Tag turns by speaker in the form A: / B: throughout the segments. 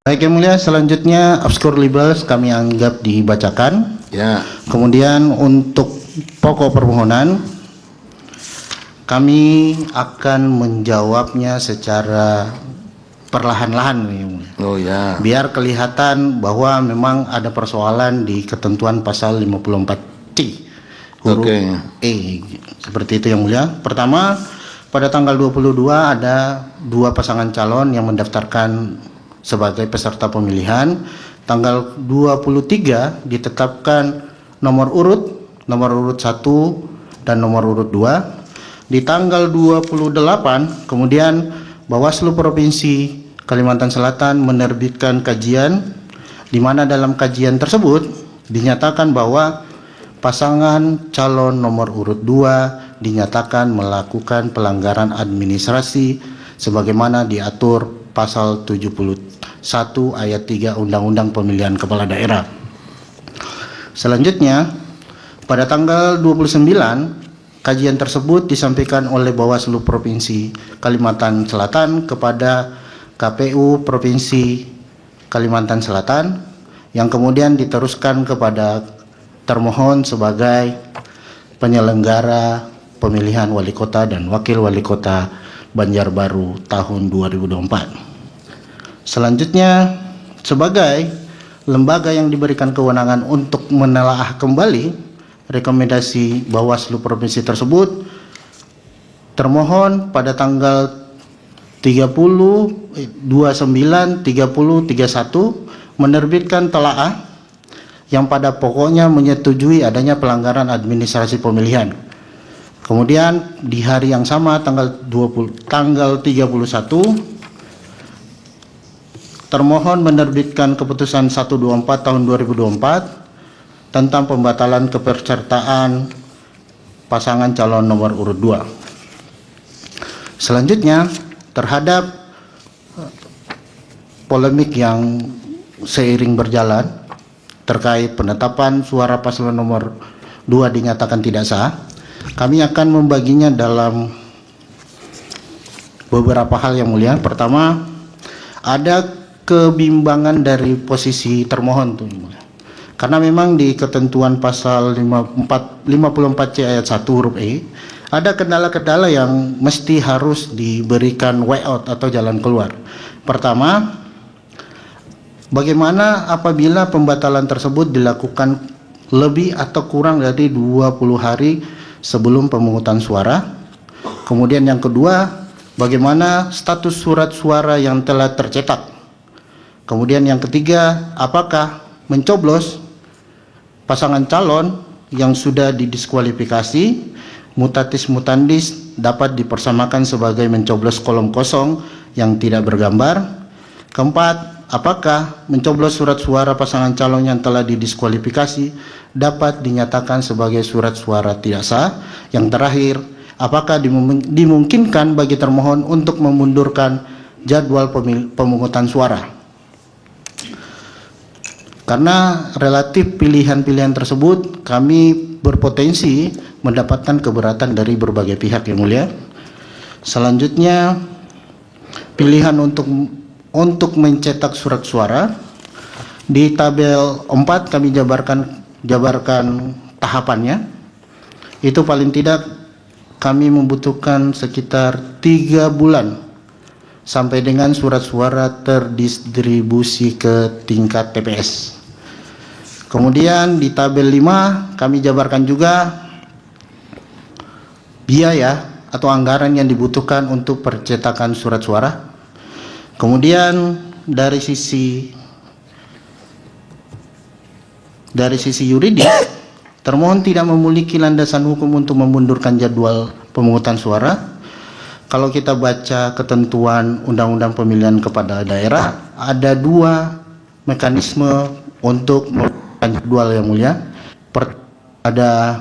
A: Baik yang mulia, selanjutnya abskur libels kami anggap dibacakan.
B: Ya.
A: Kemudian untuk pokok permohonan kami akan menjawabnya secara perlahan-lahan, Yang Mulia.
B: Oh ya.
A: Biar kelihatan bahwa memang ada persoalan di ketentuan pasal 54C huruf E. Seperti itu yang mulia. Pertama, pada tanggal 22 ada dua pasangan calon yang mendaftarkan sebagai peserta pemilihan. Tanggal 23 ditetapkan nomor urut 1 dan nomor urut 2. Di tanggal 28 kemudian Bawaslu Provinsi Kalimantan Selatan menerbitkan kajian, di mana dalam kajian tersebut dinyatakan bahwa pasangan calon nomor urut 2 dinyatakan melakukan pelanggaran administrasi sebagaimana diatur pasal 71 ayat 3 Undang-Undang Pemilihan Kepala Daerah. Selanjutnya, pada tanggal 29, kajian tersebut disampaikan oleh Bawaslu Provinsi Kalimantan Selatan kepada KPU Provinsi Kalimantan Selatan, yang kemudian diteruskan kepada termohon sebagai penyelenggara pemilihan wali kota dan wakil wali kota Banjarbaru tahun 2024. Selanjutnya, sebagai lembaga yang diberikan kewenangan untuk menelaah kembali rekomendasi Bawaslu Provinsi tersebut, termohon pada tanggal 29, 30, 31 menerbitkan telaah yang pada pokoknya menyetujui adanya pelanggaran administrasi pemilihan. Kemudian di hari yang sama tanggal 31 termohon menerbitkan keputusan 124 tahun 2024 tentang pembatalan kepesertaan pasangan calon nomor urut 2. Selanjutnya, terhadap polemik yang seiring berjalan terkait penetapan suara paslon nomor 2 dinyatakan tidak sah, kami akan membaginya dalam beberapa hal yang mulia. Pertama, ada kebimbangan dari posisi termohon tuh, yang mulia. Karena memang di ketentuan pasal 54C ayat 1 huruf E ada kendala-kendala yang mesti harus diberikan way out atau jalan keluar. Pertama, bagaimana apabila pembatalan tersebut dilakukan lebih atau kurang dari 20 hari sebelum pemungutan suara. Kemudian yang kedua, bagaimana status surat suara yang telah tercetak. Kemudian yang ketiga, apakah mencoblos pasangan calon yang sudah didiskualifikasi mutatis mutandis dapat dipersamakan sebagai mencoblos kolom kosong yang tidak bergambar. Keempat, apakah mencoblos surat suara pasangan calon yang telah didiskualifikasi dapat dinyatakan sebagai surat suara tidak sah. Yang terakhir, apakah dimungkinkan bagi termohon untuk memundurkan jadwal pemungutan suara. Karena relatif pilihan-pilihan tersebut kami berpotensi mendapatkan keberatan dari berbagai pihak yang mulia. Selanjutnya, pilihan untuk mencetak surat suara. Di tabel 4 kami jabarkan tahapannya. Itu paling tidak kami membutuhkan sekitar 3 bulan sampai dengan surat suara terdistribusi ke tingkat TPS. Kemudian di tabel 5 kami jabarkan juga biaya atau anggaran yang dibutuhkan untuk percetakan surat suara. Kemudian dari sisi yuridis, termohon tidak memiliki landasan hukum untuk memundurkan jadwal pemungutan suara. Kalau kita baca ketentuan Undang-Undang Pemilihan Kepala Daerah, ada 2 mekanisme untuk memundurkan jadwal yang mulia. Ada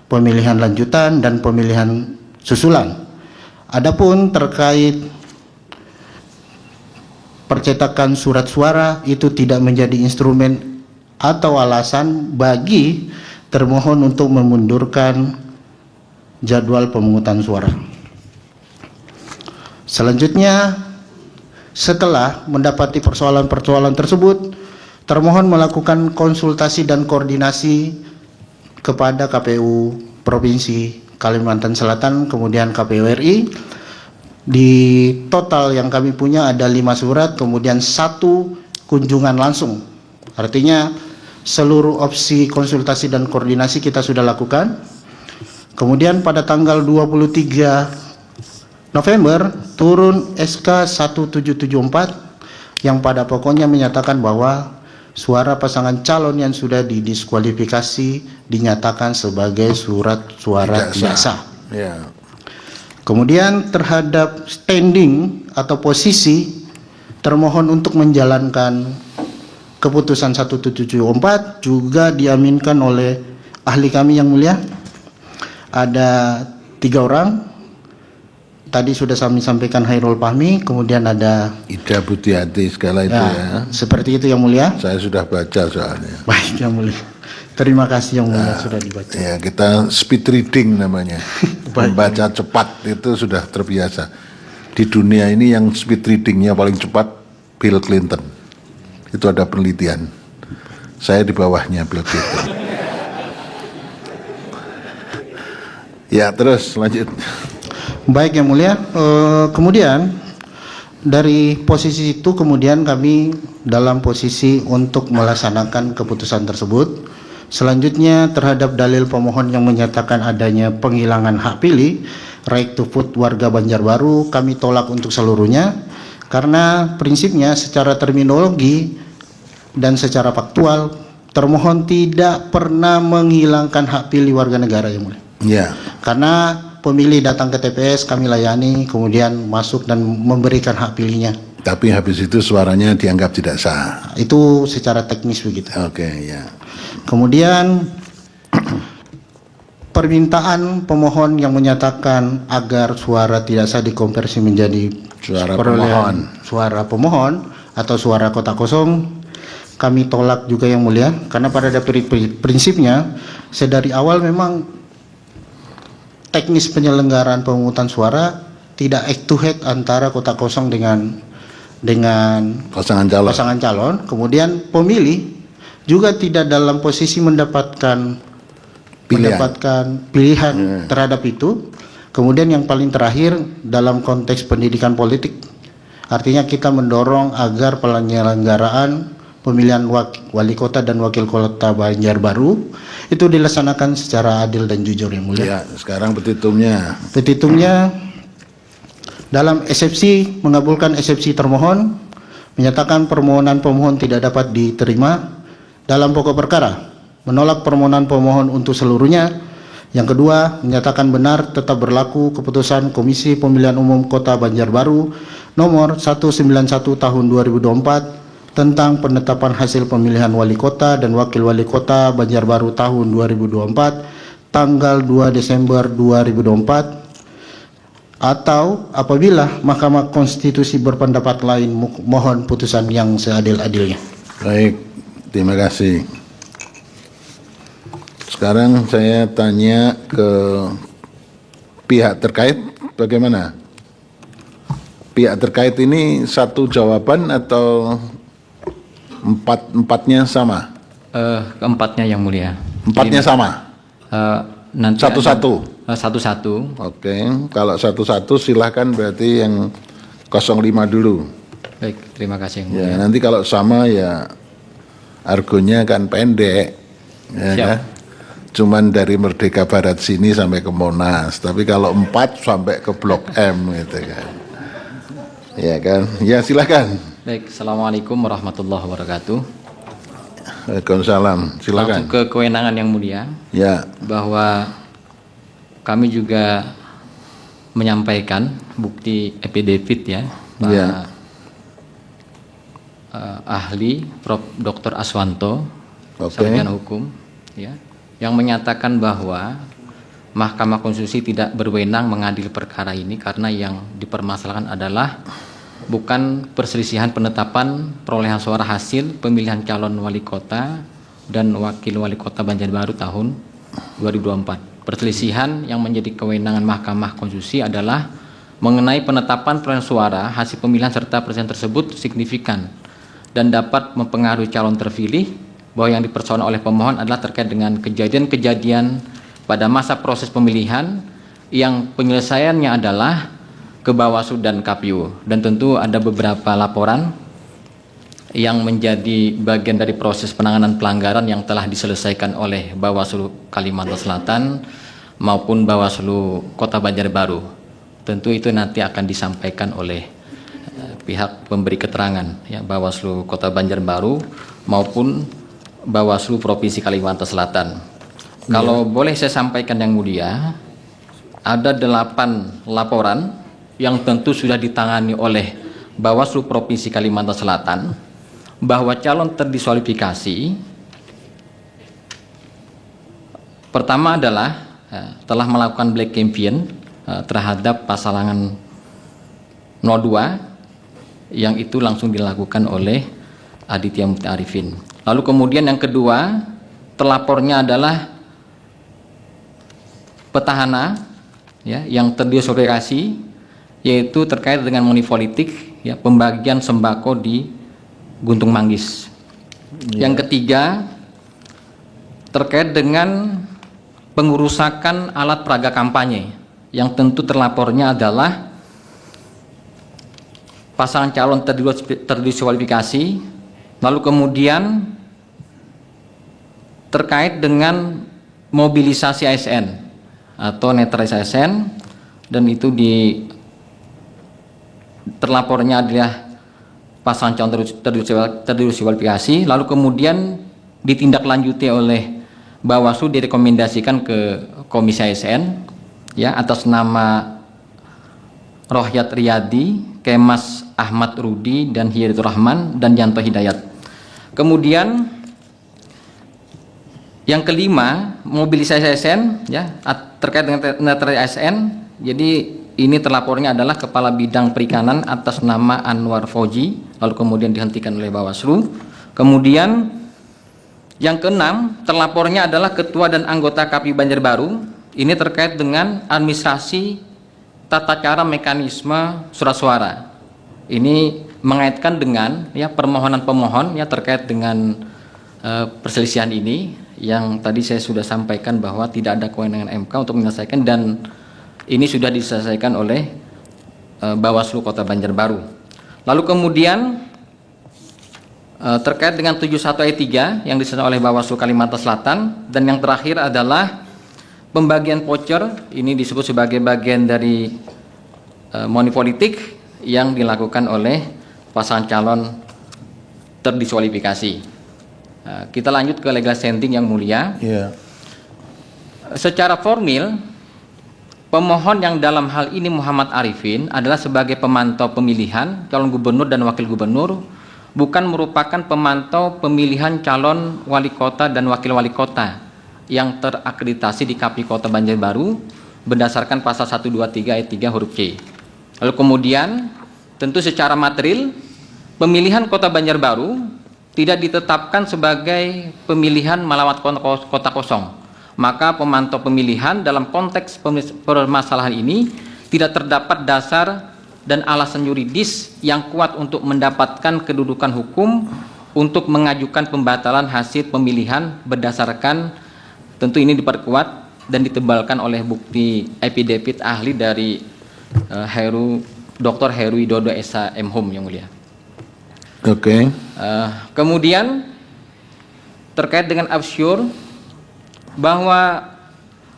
A: pemilihan lanjutan dan pemilihan susulan. Adapun terkait percetakan surat suara itu tidak menjadi instrumen atau alasan bagi termohon untuk memundurkan jadwal pemungutan suara. Selanjutnya, Setelah mendapati persoalan-persoalan tersebut, termohon melakukan konsultasi dan koordinasi kepada KPU Provinsi Kalimantan Selatan, kemudian KPU RI. Di total yang kami punya ada 5 surat, kemudian 1 kunjungan langsung. Artinya seluruh opsi konsultasi dan koordinasi kita sudah lakukan. Kemudian pada tanggal 23 November turun SK 1774 yang pada pokoknya menyatakan bahwa suara pasangan calon yang sudah didiskualifikasi dinyatakan sebagai surat suara tidak sah. Ya. Kemudian terhadap standing atau posisi termohon untuk menjalankan keputusan 1774 juga diaminkan oleh ahli kami yang mulia. Ada 3 orang. Tadi sudah kami sampaikan Hairul Fahmi, kemudian ada
B: Ida Budiati segala itu ya.
A: Seperti itu yang mulia.
B: Saya sudah baca soalnya.
A: Baik yang mulia. Terima kasih yang mulia sudah dibaca.
B: Ya, kita speed reading namanya. Membaca cepat itu sudah terbiasa. Di dunia ini yang speed readingnya paling cepat Bill Clinton. Itu ada penelitian. Saya di bawahnya Bill Clinton. Ya, terus lanjut.
A: Baik yang mulia. Kemudian dari posisi itu kemudian kami dalam posisi untuk melaksanakan keputusan tersebut. Selanjutnya terhadap dalil pemohon yang menyatakan adanya penghilangan hak pilih right to vote warga Banjarbaru, kami tolak untuk seluruhnya karena prinsipnya secara terminologi dan secara faktual termohon tidak pernah menghilangkan hak pilih warga negara yang mulia. Ya. Karena pemilih datang ke TPS kami layani, kemudian masuk dan memberikan hak pilihnya.
B: Tapi habis itu suaranya dianggap tidak sah.
A: Itu secara teknis begitu.
B: Oke, ya.
A: Kemudian permintaan pemohon yang menyatakan agar suara tidak sah dikonversi menjadi suara pemohon atau suara kotak kosong, kami tolak juga yang mulia, karena pada prinsipnya sedari awal memang teknis penyelenggaraan pemungutan suara tidak head to head antara kotak kosong dengan pasangan calon. Kemudian pemilih juga tidak dalam posisi mendapatkan pilihan terhadap itu. Kemudian yang paling terakhir dalam konteks pendidikan politik, artinya kita mendorong agar penyelenggaraan pemilihan wali kota dan wakil kota Banjarbaru itu dilaksanakan secara adil dan jujur yang mulia.
B: Ya, sekarang petitumnya.
A: Petitumnya dalam eksepsi mengabulkan eksepsi termohon, menyatakan permohonan pemohon tidak dapat diterima dalam pokok perkara, menolak permohonan pemohon untuk seluruhnya. Yang kedua, menyatakan benar tetap berlaku keputusan Komisi Pemilihan Umum Kota Banjarbaru nomor 191 tahun 2024 tentang penetapan hasil pemilihan wali kota dan wakil wali kota Banjarbaru tahun 2024 tanggal 2 Desember 2024, atau apabila Mahkamah Konstitusi berpendapat lain mohon putusan yang seadil-adilnya.
B: Baik, terima kasih. Sekarang saya tanya ke pihak terkait, bagaimana? Pihak terkait ini satu jawaban atau empatnya sama?
C: Keempatnya yang mulia.
B: Empatnya sama?
C: Nanti
B: satu-satu?
C: Satu-satu.
B: Oke, kalau satu-satu silahkan, berarti yang 05 dulu.
C: Baik, terima kasih yang mulia.
B: Ya, nanti kalau sama ya argonya kan pendek. Ya, kan? Cuman dari Merdeka Barat sini sampai ke Monas, tapi kalau 4 sampai ke Blok M gitu kan. Ya kan? Ya silakan.
C: Baik, assalamualaikum warahmatullahi wabarakatuh.
B: Waalaikumsalam. Silakan.
C: Langsung ke kewenangan yang mulia.
B: Ya.
C: Bahwa kami juga menyampaikan bukti epidefit ya, Pak
B: ya.
C: Ahli Prof. Dr. Aswanto, sarjana hukum, ya, yang menyatakan bahwa Mahkamah Konstitusi tidak berwenang mengadili perkara ini karena yang dipermasalahkan adalah bukan perselisihan penetapan perolehan suara hasil pemilihan calon wali kota dan wakil wali kota Banjarbaru tahun 2024. Perselisihan yang menjadi kewenangan Mahkamah Konstitusi adalah mengenai penetapan perolehan suara hasil pemilihan serta persen tersebut signifikan dan dapat mempengaruhi calon terpilih, bahwa yang dipersoalkan oleh pemohon adalah terkait dengan kejadian-kejadian pada masa proses pemilihan yang penyelesaiannya adalah ke Bawaslu dan KPU, dan tentu ada beberapa laporan yang menjadi bagian dari proses penanganan pelanggaran yang telah diselesaikan oleh Bawaslu Kalimantan Selatan maupun Bawaslu Kota Banjarbaru. Tentu itu nanti akan disampaikan oleh pihak pemberi keterangan, ya, Bawaslu Kota Banjarbaru maupun Bawaslu Provinsi Kalimantan Selatan. Kalau boleh saya sampaikan yang mulia, ada 8 laporan yang tentu sudah ditangani oleh Bawaslu Provinsi Kalimantan Selatan bahwa calon terdiskualifikasi pertama adalah telah melakukan black campaign terhadap pasangan 02 yang itu langsung dilakukan oleh Aditya Mukti Arifin. Lalu kemudian yang kedua, terlapornya adalah petahana, ya, yang terdiskualifikasi, yaitu terkait dengan money politik, ya, pembagian sembako di Guntung Manggis. Yang ketiga, terkait dengan pengurusakan alat peraga kampanye, yang tentu terlapornya adalah pasangan calon terdiskualifikasi. Lalu kemudian terkait dengan mobilisasi ASN atau netralisasi ASN, dan itu terlapornya adalah pasangan calon terdiskualifikasi. Lalu kemudian ditindaklanjuti oleh Bawaslu, direkomendasikan ke Komisi ASN, ya, atas nama Rohyat Riyadi, Kemas Ahmad Rudi, dan Hidayatul Rahman dan Yanto Hidayat. Kemudian yang kelima, mobilisasi ASN, ya, terkait dengan netralisasi ASN. Jadi ini terlapornya adalah Kepala Bidang Perikanan atas nama Anwar Fauji, lalu kemudian dihentikan oleh Bawaslu. Kemudian yang keenam, terlapornya adalah Ketua dan anggota KPU Banjarbaru. Ini terkait dengan administrasi tata cara mekanisme surat suara. Ini mengaitkan dengan, ya, permohonan pemohon, ya, terkait dengan perselisihan ini yang tadi saya sudah sampaikan bahwa tidak ada kewenangan MK untuk menyelesaikan, dan ini sudah diselesaikan oleh Bawaslu Kota Banjarbaru. Lalu kemudian terkait dengan 71 ayat 3 yang diselesaikan oleh Bawaslu Kalimantan Selatan, dan yang terakhir adalah pembagian voucher, ini disebut sebagai bagian dari money politik yang dilakukan oleh pasangan calon terdiskualifikasi. Kita lanjut ke legal standing yang mulia.
B: Yeah.
C: Secara formil, pemohon yang dalam hal ini Muhammad Arifin adalah sebagai pemantau pemilihan calon gubernur dan wakil gubernur, bukan merupakan pemantau pemilihan calon wali kota dan wakil wali kota yang terakreditasi di KPU Kota Banjarbaru berdasarkan pasal 123 ayat 3 huruf C. Lalu kemudian tentu secara material pemilihan Kota Banjarbaru tidak ditetapkan sebagai pemilihan melawat kota kosong. Maka pemantau pemilihan dalam konteks permasalahan ini tidak terdapat dasar dan alasan yuridis yang kuat untuk mendapatkan kedudukan hukum untuk mengajukan pembatalan hasil pemilihan berdasarkan, tentu ini diperkuat dan ditebalkan oleh bukti epidepit ahli dari Dr. Heru Widodo Esa M.Hum yang mulia.
B: Oke.
C: Kemudian terkait dengan absur bahwa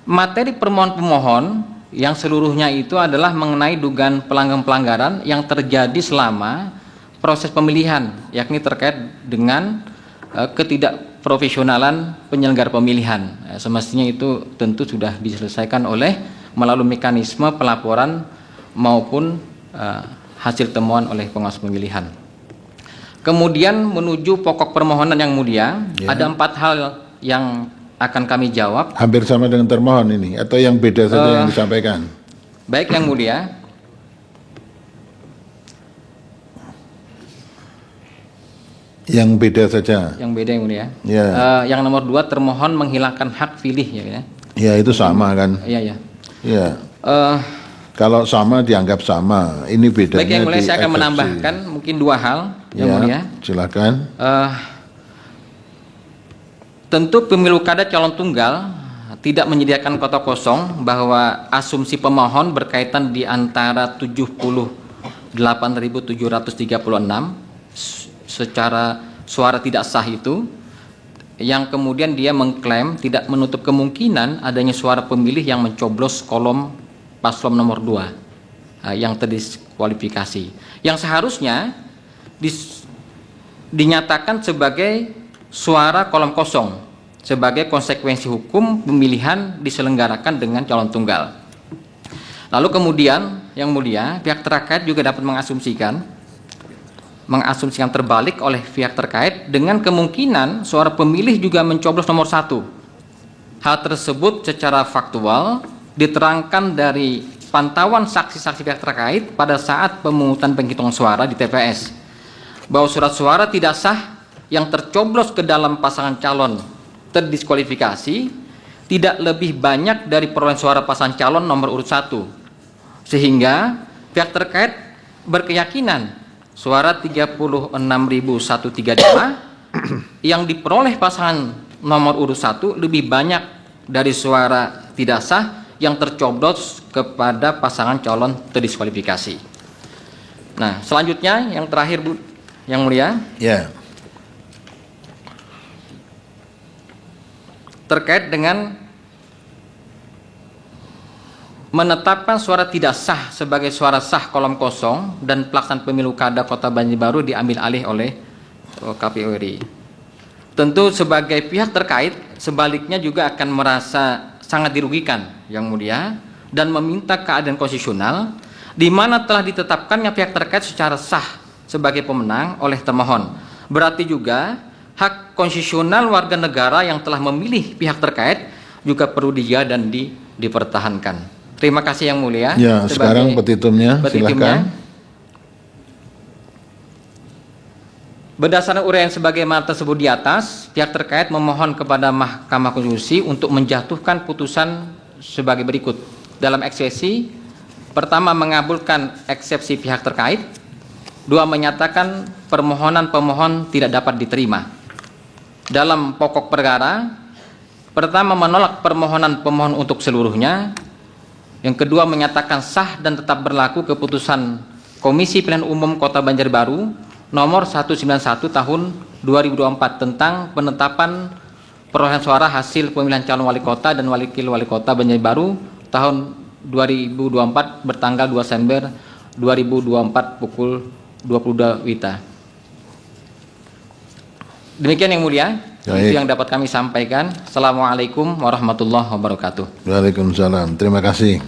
C: materi permohonan pemohon yang seluruhnya itu adalah mengenai dugaan pelanggaran yang terjadi selama proses pemilihan, yakni terkait dengan ketidakprofesionalan penyelenggara pemilihan. Semestinya itu tentu sudah diselesaikan oleh melalui mekanisme pelaporan maupun hasil temuan oleh pengawas pemilihan. Kemudian menuju pokok permohonan yang mulia, ada 4 hal yang akan kami jawab.
B: Hampir sama dengan termohon ini, atau yang beda saja yang disampaikan?
C: Baik yang mulia.
B: Yang beda saja.
C: Yang beda yang mulia.
B: Ya.
C: Yang nomor 2, termohon menghilangkan hak pilih, ya.
B: Ya itu sama kan?
C: Iya, ya.
B: Ya. Kalau sama dianggap sama. Ini bedanya.
C: Baik, yang mulia,
B: di
C: saya akan
B: eksepsi.
C: menambahkan mungkin 2 hal, yang mulia.
B: Silakan.
C: Tentu pemilu kada calon tunggal tidak menyediakan kota kosong, bahwa asumsi pemohon berkaitan di antara 78.736 secara suara tidak sah itu, yang kemudian dia mengklaim tidak menutup kemungkinan adanya suara pemilih yang mencoblos kolom paslon nomor 2 yang terdiskualifikasi, yang seharusnya dinyatakan sebagai suara kolom kosong sebagai konsekuensi hukum pemilihan diselenggarakan dengan calon tunggal. Lalu kemudian, yang mulia, pihak terkait juga dapat mengasumsikan terbalik oleh pihak terkait dengan kemungkinan suara pemilih juga mencoblos nomor 1. Hal tersebut secara faktual diterangkan dari pantauan saksi-saksi pihak terkait pada saat pemungutan penghitungan suara di TPS, bahwa surat suara tidak sah yang tercoblos ke dalam pasangan calon terdiskualifikasi tidak lebih banyak dari perolehan suara pasangan calon nomor urut 1, sehingga pihak terkait berkeyakinan suara 36.135 yang diperoleh pasangan nomor urut 1 lebih banyak dari suara tidak sah yang tercoblos kepada pasangan calon terdiskualifikasi. Nah, selanjutnya yang terakhir, Bu, yang mulia.
B: Ya.
C: Terkait dengan menetapkan suara tidak sah sebagai suara sah kolom kosong dan pelaksanaan pemilu kada Kota Banjarbaru diambil alih oleh KPU RI. Tentu sebagai pihak terkait sebaliknya juga akan merasa sangat dirugikan, yang mulia, dan meminta keadilan konstitusional di mana telah ditetapkannya pihak terkait secara sah sebagai pemenang oleh termohon. Berarti juga hak konstitusional warga negara yang telah memilih pihak terkait juga perlu dijaga dan dipertahankan. Terima kasih, yang mulia.
B: Ya, sekarang petitumnya, silakan.
C: Berdasarkan uraian sebagaimana tersebut di atas, pihak terkait memohon kepada Mahkamah Konstitusi untuk menjatuhkan putusan sebagai berikut. Dalam eksepsi, pertama, mengabulkan eksepsi pihak terkait. 2, menyatakan permohonan pemohon tidak dapat diterima. Dalam pokok perkara, pertama, menolak permohonan pemohon untuk seluruhnya. Yang kedua, menyatakan sah dan tetap berlaku keputusan Komisi Pemilihan Umum Kota Banjarbaru nomor 191 tahun 2024 tentang penetapan perolehan suara hasil pemilihan calon wali kota dan wakil wali kota Banjarbaru tahun 2024 bertanggal 2 Desember 2024 pukul 22 WITA. Demikian, yang mulia, itu yang dapat kami sampaikan. Assalamualaikum warahmatullahi wabarakatuh.
B: Waalaikumsalam. Terima kasih.